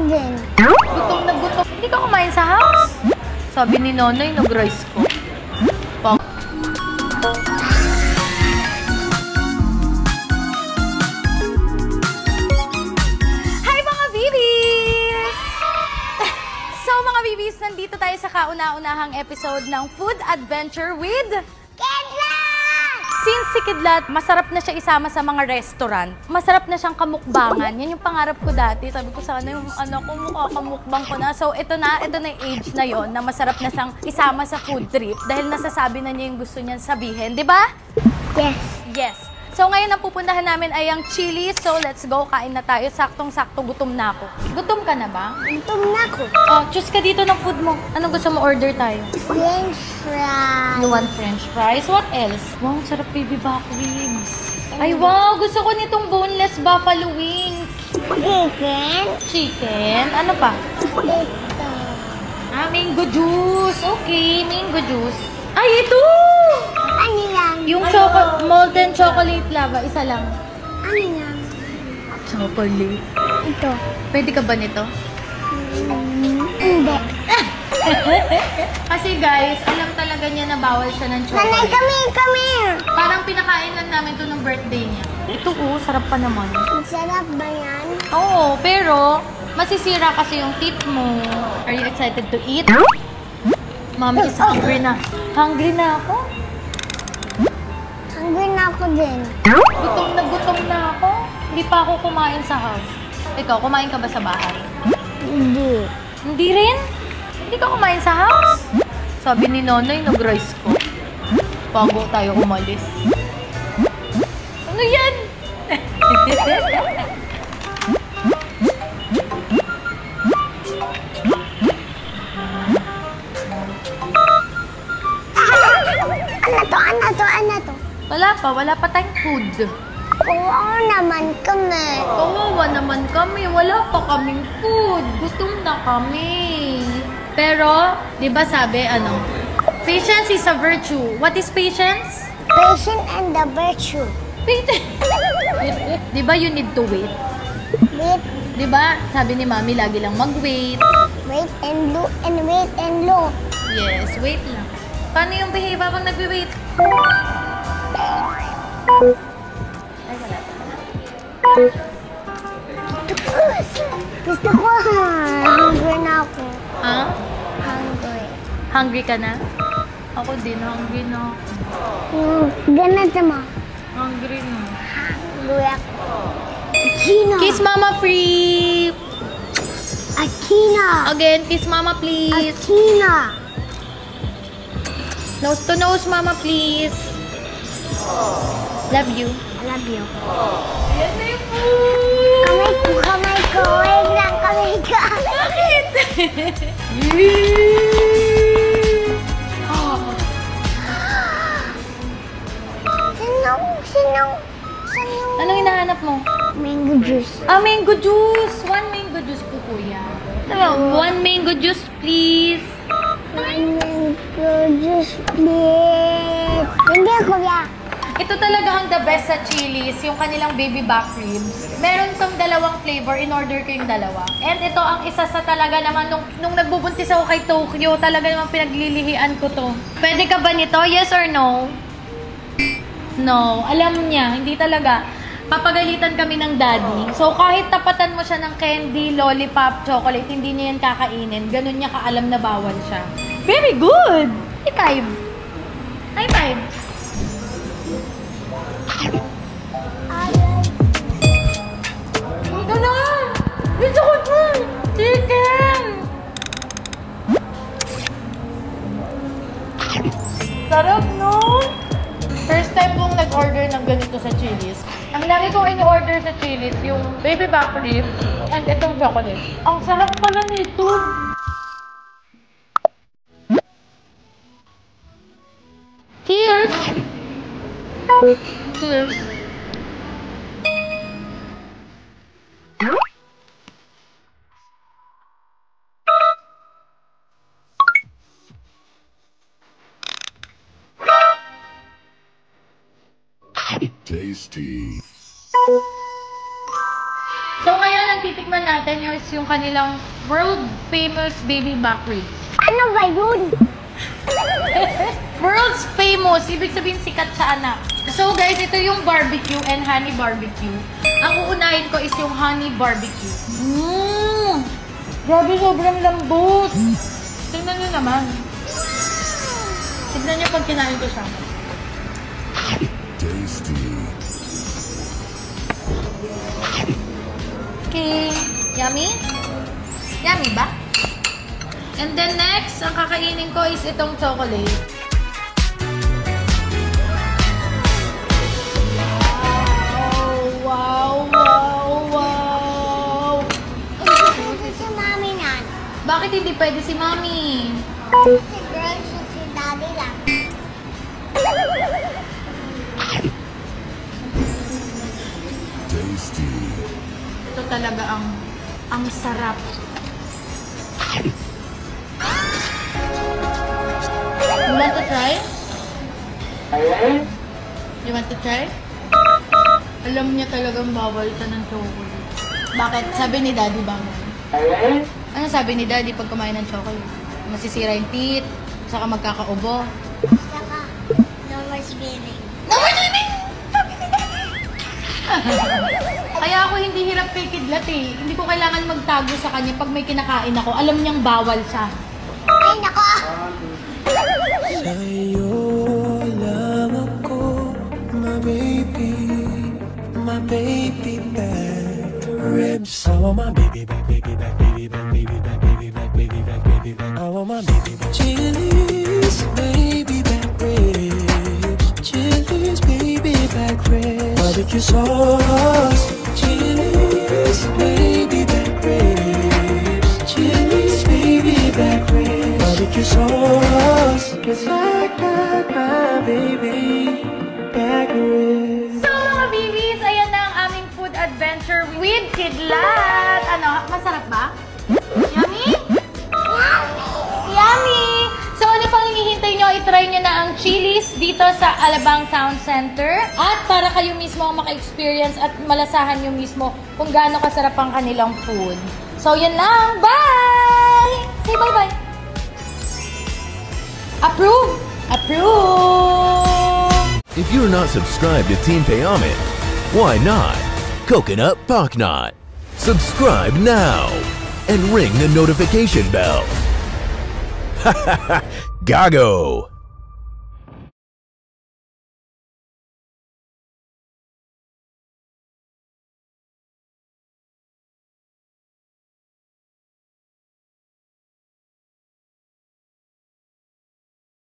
din. Gutom na gutom. Hindi ka kumain sa house? Sabi ni Nonoy, nag-rice ko. Hi mga bibis! So mga bibis, nandito tayo sa kauna-unahang episode ng Food Adventure with Kidlat! Since si Kidlat, masarap na siya isama sa mga restaurant. Masarap na siyang kamukbangan. Yan yung pangarap ko dati. Sabi ko sana yung anak ko mukha kamukbang ko na. So ito na yung age na yon na masarap na siyang isama sa food trip dahil nasasabi na niya yung gusto niyang sabihin. Di ba? Yes. Yes. So ngayon ang pupuntahan namin ay ang Chili's. So let's go, kain na tayo. Saktong-sakto, gutom na ako. Gutom ka na ba? Gutom na ako. Oh, choose ka dito ng food mo. Anong gusto mo order tayo? French fries. You want French fries? What else? Wow, sarap baby back wings. Ay wow, gusto ko nitong boneless buffalo wings. Chicken. Chicken? Ano pa? Ito. Mango juice. Okay, mango juice. Ay, ito! Ano yan? Yung molten chocolate lava, isa lang. Ano yan? Chocolate. Ito. Pwede ka ba nito? Hindi. Kasi guys, alam talaga niya na bawal siya ng Nanay, chocolate. kami. Parang pinakain lang namin to ng birthday niya. Ito sarap pa naman. Sarap ba yan? Oo, pero masisira kasi yung teeth mo. Are you excited to eat? Mommy is hungry na. Hungry na ako? Hungry na ako din. Gutom na ako. Hindi pa ako kumain sa house. Ikaw, kumain ka ba sa bahay? Hindi. Hindi rin? Hindi ka kumain sa house? Sabi ni Nonoy, nag-rice ko. Bago tayo umalis. Ano yan? Ano to? Wala pa tayong food. Oo naman kami. Kawawa naman kami. Wala pa kaming food. Gutom na kami. Pero, di ba sabi, patience is a virtue. What is patience? Patience and the virtue. Di ba you need to wait? Wait, Di ba sabi ni Mami, lagi lang mag-wait. wait and look and wait and look. Yes, wait lang. Paano yung behave habang nagbe-wait? Ay, wala pa. Gusto ko. Hungry na ako. Ha? Hungry. Hungry ka na? Ako din, hungry na. Ganito mo. Hungry na. Hungry ako. Akina. Kiss Mama free! Akina. Again, kiss Mama please. Akina. Nose to nose, Mama please. Love you. I love you. Yan na yung food! Kamay ko. Wait lang, kamay ko. Bakit? Sinong? Anong hinahanap mo? Mango juice. Mango juice! One mango juice po, kuya. One mango juice, please. Mango juice, please. Hindi, kuya. Ito talaga ang the best sa Chili's, yung kanilang baby back ribs. Meron tong dalawang flavor, in-order ko yung dalawa. And ito ang isa sa talaga naman, nung nagbubuntis ako kay Tokyo, talaga naman pinaglilihian ko to. Pwede ka ba nito? Yes or no? No. Alam niya, hindi talaga. Papagalitan kami ng daddy. So kahit tapatan mo siya ng candy, lollipop, chocolate, hindi niya yan kakainin. Ganun niya kaalam na bawal siya. Very good! High five! High five! Ito na! Gusto ko ito! Chicken! Sarap, no? First time kong nag-order ng ganito sa Chili's. Ang lagi kong in-order sa Chili's, yung baby back rib and itong chocolate. Ang sarap pala nito! Cheers! Cheers! Tasty. So ngayon, ang titikman natin yung kanilang world famous baby back ribs. Ano ba yun? World's famous, ibig sabihin sikat sa anak. So guys, ito yung barbecue and honey barbecue. Ang uunahin ko is yung honey barbecue. Grabe, sobrang lambot. Tingnan nyo naman. Tignan nyo pag kinain ko siya. Okay. Yummy? Yummy ba? And then next, ang kakainin ko is itong chocolate. Wow! Wow! Wow! Gusto si mami nan. Bakit hindi pwede si Mami? Si girl siya, si daddy lang. Ito talaga ang sarap. You want to try? You want to try? Alam niya talagang bawal ito ng chocolate. Bakit? Sabi ni Daddy bawal. Ano sabi ni Daddy pag kumain ng chocolate? Masisira yung teeth, saka magkakaubo. Saka, no more spinning. No more swimming! Sabi ni Daddy! Kaya ako hindi hirap kay Kidlat eh. Hindi ko kailangan magtago sa kanya pag may kinakain ako. Alam niyang bawal siya. Ay, nako! Sa'yo lang ako, my baby back ribs. I want my baby back, baby back, baby back, baby back, baby back, baby back, baby back. I want my baby back. Chili's baby back ribs. Chili's baby back ribs. Barbecue sauce. Chili's baby back ribs. Chili's baby back ribs. Barbecue sauce. 'Cause I got my baby back ribs. So mga babies, ayan na ang aming food adventure with Kidlat. Ano, masarap ba? Yummy? Yummy! So ano pang hinihintay nyo? I-try nyo na ang Chili's dito sa Alabang Town Center. At para kayo mismo ang maka-experience at malasahan nyo mismo kung gaano kasarap ang kanilang food. So yan lang. Bye! Say bye-bye! Approve! Approve! If you're not subscribed to Team Payaman, why not? Coconut Paknot. Subscribe now and ring the notification bell. Gago!